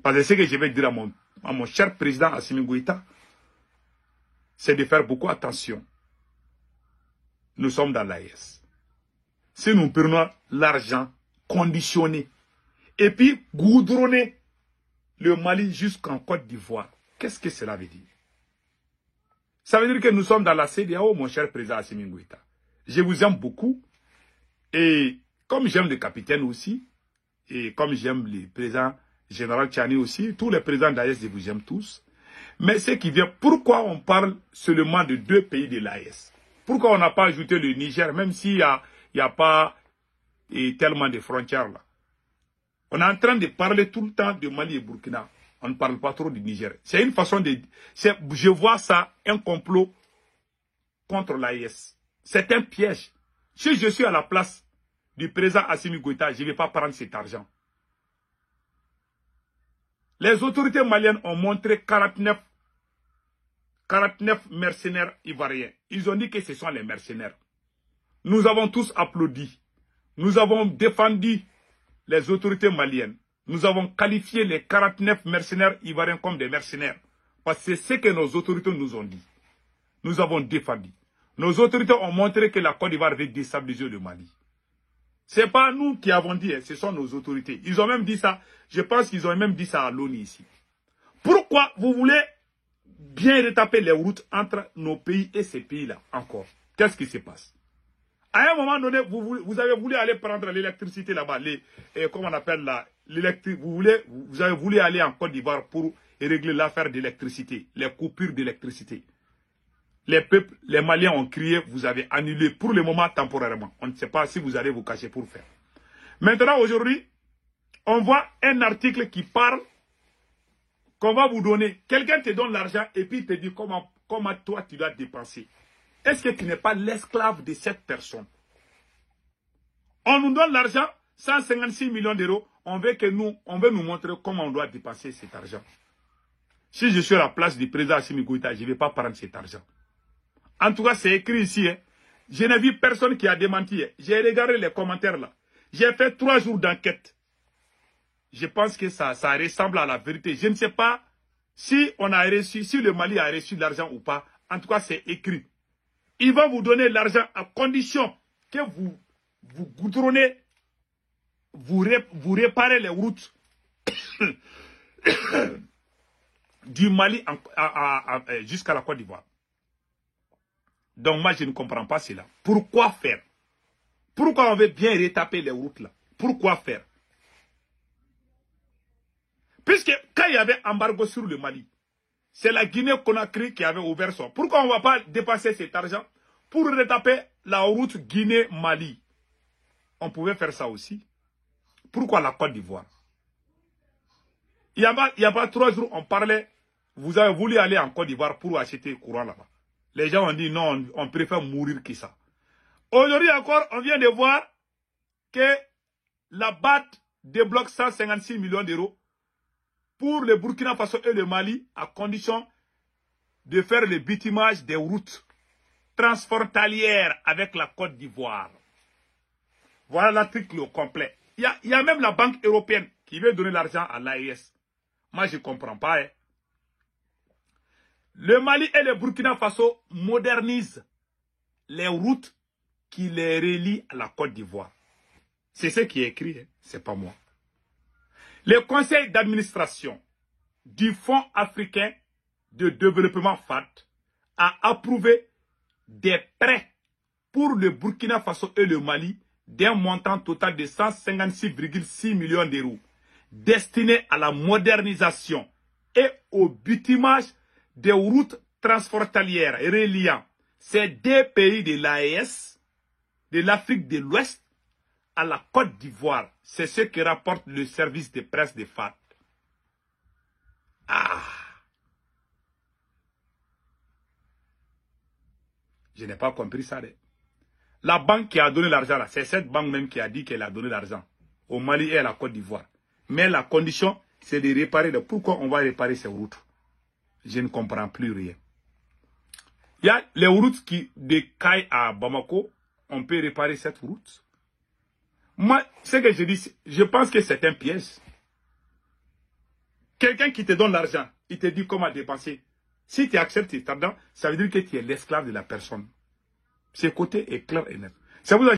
Parce que ce que je vais dire à mon cher président Assimi Goïta, c'est de faire beaucoup attention. Nous sommes dans l'AES. Si nous prenons l'argent conditionné et puis goudronner le Mali jusqu'en Côte d'Ivoire, qu'est-ce que cela veut dire? Ça veut dire que nous sommes dans la CEDEAO, mon cher président Assimi Goïta. Je vous aime beaucoup. Et comme j'aime le capitaine aussi, et comme j'aime le président général Tchani aussi, tous les présidents d'AES, je vous aime tous. Mais ce qui vient, pourquoi on parle seulement de 2 pays de l'AES? Pourquoi on n'a pas ajouté le Niger, même s'il n'y a pas tellement de frontières là? On est en train de parler tout le temps de Mali et Burkina. On ne parle pas trop du Niger. C'est une façon de... Je vois ça, un complot contre l'AES. C'est un piège. Si je suis à la place du président Assimi Goïta, je ne vais pas prendre cet argent. Les autorités maliennes ont montré 49 mercenaires ivoiriens. Ils ont dit que ce sont les mercenaires. Nous avons tous applaudi. Nous avons défendu les autorités maliennes. Nous avons qualifié les 49 mercenaires ivoiriens comme des mercenaires. Parce que c'est ce que nos autorités nous ont dit. Nous avons défendu. Nos autorités ont montré que la Côte d'Ivoire veut déstabiliser le Mali. Ce n'est pas nous qui avons dit, ce sont nos autorités. Ils ont même dit ça. Je pense qu'ils ont même dit ça à l'ONU ici. Pourquoi vous voulez bien retaper les routes entre nos pays et ces pays-là encore? Qu'est-ce qui se passe? À un moment donné, vous avez voulu aller prendre l'électricité là-bas, comment on appelle là, l'électricité. Vous avez voulu aller en Côte d'Ivoire pour régler l'affaire d'électricité, les coupures d'électricité. Les peuples, les Maliens ont crié, vous avez annulé pour le moment temporairement. On ne sait pas si vous allez vous cacher pour faire. Maintenant, aujourd'hui, on voit un article qui parle qu'on va vous donner. Quelqu'un te donne l'argent et puis il te dit comment toi tu dois dépenser. Est-ce que tu n'es pas l'esclave de cette personne? On nous donne l'argent, 156 millions d'euros. On veut nous montrer comment on doit dépenser cet argent. Si je suis à la place du président Assimi Goïta, je ne vais pas prendre cet argent. En tout cas, c'est écrit ici. Hein. Je n'ai vu personne qui a démenti. Hein. J'ai regardé les commentaires là. J'ai fait 3 jours d'enquête. Je pense que ça ressemble à la vérité. Je ne sais pas si on a reçu, si le Mali a reçu de l'argent ou pas. En tout cas, c'est écrit. Ils vont vous donner l'argent à condition que vous goudronnez, vous réparez les routes du Mali jusqu'à la Côte d'Ivoire. Donc moi, je ne comprends pas cela. Pourquoi faire? Pourquoi on veut bien retaper les routes là? Pourquoi faire? Puisque quand il y avait embargo sur le Mali, c'est la Guinée-Conakry qui avait ouvert ça. Pourquoi on ne va pas dépasser cet argent pour retaper la route Guinée-Mali? On pouvait faire ça aussi. Pourquoi la Côte d'Ivoire? Il n'y a pas 3 jours, on parlait, vous avez voulu aller en Côte d'Ivoire pour acheter courant là-bas. Les gens ont dit non, on préfère mourir que ça. Aujourd'hui encore, on vient de voir que la BAD débloque 156 millions d'euros pour le Burkina Faso et le Mali à condition de faire le bitumage des routes transfrontalières avec la Côte d'Ivoire. Voilà l'article au complet. Il y a même la Banque européenne qui veut donner l'argent à l'AES. Moi, je ne comprends pas. Hein. Le Mali et le Burkina Faso modernisent les routes qui les relient à la Côte d'Ivoire. C'est ce qui est écrit, hein. Ce n'est pas moi. Le conseil d'administration du Fonds africain de développement FAD a approuvé des prêts pour le Burkina Faso et le Mali d'un montant total de 156,6 millions d'euros destinés à la modernisation et au bitumage des routes transfrontalières reliant ces 2 pays de l'AES, de l'Afrique de l'Ouest, à la Côte d'Ivoire. C'est ce que rapporte le service de presse de FAD. Ah! Je n'ai pas compris ça. La banque qui a donné l'argent, c'est cette banque même qui a dit qu'elle a donné l'argent au Mali et à la Côte d'Ivoire. Mais la condition, c'est de réparer. Pourquoi on va réparer ces routes? Je ne comprends plus rien. Il y a les routes de Caille à Bamako, on peut réparer cette route. Moi, ce que je dis, je pense que c'est un piège. Quelqu'un qui te donne l'argent, il te dit comment dépenser. Si tu acceptes cet argent, ça veut dire que tu es l'esclave de la personne. Ce côté est clair et net. Ça vous a